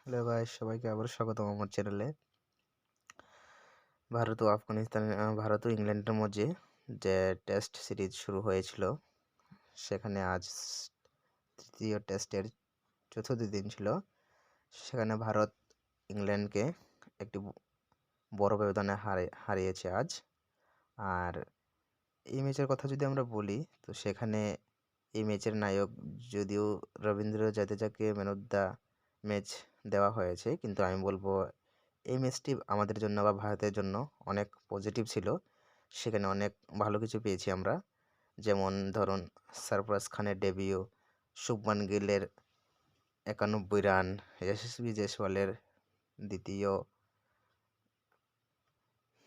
Hello guys, সবাইকে আবার স্বাগতম আমার চ্যানেলে। ভারত ও ইংল্যান্ডের মধ্যে যে টেস্ট সিরিজ শুরু হয়েছিল, সেখানে আজ তৃতীয় টেস্টের চতুর্থ দিন ছিল। সেখানে ভারত ইংল্যান্ডকে একটি বড় ব্যবধানে হারিয়েছে আজ। আর এই ম্যাচের কথা যদি আমরা বলি, তো সেখানে এই ম্যাচের নায়ক যদিও রবীন্দ্র জাদেজাকে ম্যান অফ দ্য ম্যাচ দেওয়া হয়েছে, কিন্তু আমি বলবো এই ম্যাচটি আমাদের জন্য বা ভারতের জন্য অনেক পজিটিভ ছিল। সেখানে অনেক ভালো কিছু পেয়েছি আমরা, যেমন ধরুন সরফরাজ খানের ডেবিউ, শুভমান গিলের 91 রান, যশস্বী জয়সওয়ালের দ্বিতীয়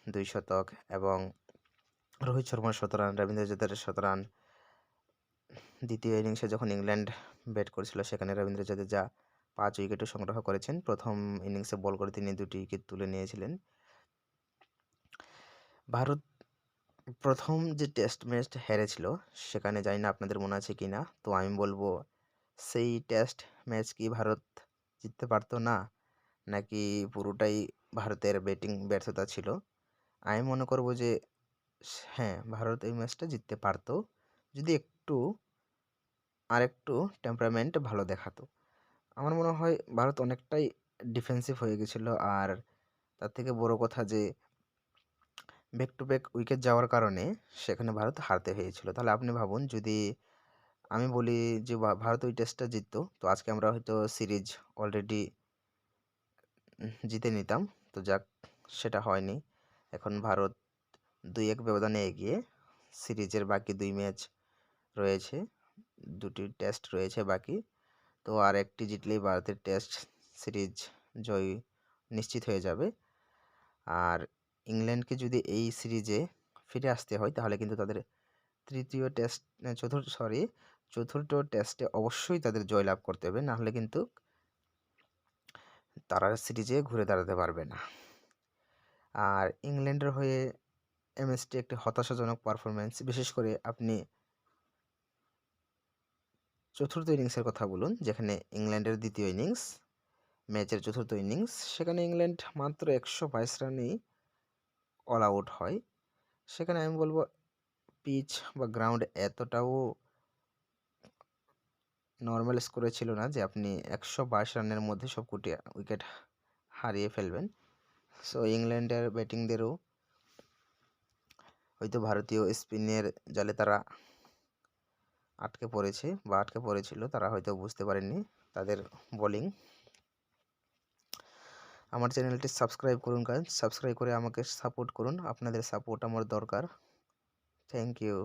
2 শতক এবং রোহিত শর্মার 17 রান, রবীন্দ্র জাদেজার 17 রান। দ্বিতীয় ইনিংসে যখন ইংল্যান্ড ব্যাট করেছিল, সেখানে রবীন্দ্র জাদেজা 5 উইকেটও সংগ্রহ করেছেন। প্রথম ইনিংসে বল করে তিনি 2টি উইকেট তুলে নিয়েছিলেন। ভারত প্রথম যে টেস্ট ম্যাচ হেরেছিল, সেখানে জানি না আপনাদের মনে আছে কি না, তো আমি বলবো সেই টেস্ট ম্যাচ কি ভারত জিততে পারতো না, নাকি পুরোটাই ভারতের ব্যাটিং ব্যর্থতা ছিল? আমি মনে করব যে হ্যাঁ, ভারত এই ম্যাচটা জিততে পারতো যদি আরেকটু টেম্পারামেন্ট ভালো দেখাতো। আমার মনে হয় ভারত অনেকটাই ডিফেন্সিভ হয়ে গেছিলো, আর তার থেকে বড় কথা যে ব্যাক টু ব্যাক উইকেট যাওয়ার কারণে সেখানে ভারত হারতে হয়েছিল। তাহলে আপনি ভাবুন, যদি আমি বলি যে ভারত ওই টেস্টটা জিততো, তো আজকে আমরা হয়তো সিরিজ অলরেডি জিতে নিতাম। তো যাক, সেটা হয়নি। এখন ভারত 2-1 ব্যবধানে এগিয়ে। সিরিজের বাকি 2 ম্যাচ রয়েছে, 2টি টেস্ট রয়েছে বাকি। তো আর একটি জিতলেই ভারতের টেস্ট সিরিজ জয় নিশ্চিত হয়ে যাবে। আর ইংল্যান্ডকে যদি এই সিরিজে ফিরে আসতে হয়, তাহলে কিন্তু তাদের চতুর্থ টেস্টে অবশ্যই তাদের জয়লাভ করতে হবে, নাহলে কিন্তু তারা সিরিজে ঘুরে দাঁড়াতে পারবে না। আর ইংল্যান্ডের হয়ে ম্যাচটি একটি হতাশাজনক পারফরমেন্স। বিশেষ করে আপনি চতুর্থ ইনিংসের কথা বলুন, যেখানে ইংল্যান্ডের দ্বিতীয় ইনিংস, ম্যাচের চতুর্থ ইনিংস, সেখানে ইংল্যান্ড মাত্র 122 রানেই অল আউট হয়। সেখানে আমি বলবো পিচ বা গ্রাউন্ড এতটাও নর্মাল স্কোরে ছিল না যে আপনি 122 রানের মধ্যে সবকটি উইকেট হারিয়ে ফেলবেন। সো ইংল্যান্ডের ব্যাটিংদেরও হয়তো ভারতীয় স্পিনের জালে তারা আটকে পড়েছিল, তারা হয়তো বুঝতে পারেননি তাদের বোলিং। আমার চ্যানেলটি সাবস্ক্রাইব করুন গাইস, সাবস্ক্রাইব করে আমাকে সাপোর্ট করুন। আপনাদের সাপোর্ট আমার দরকার। Thank you.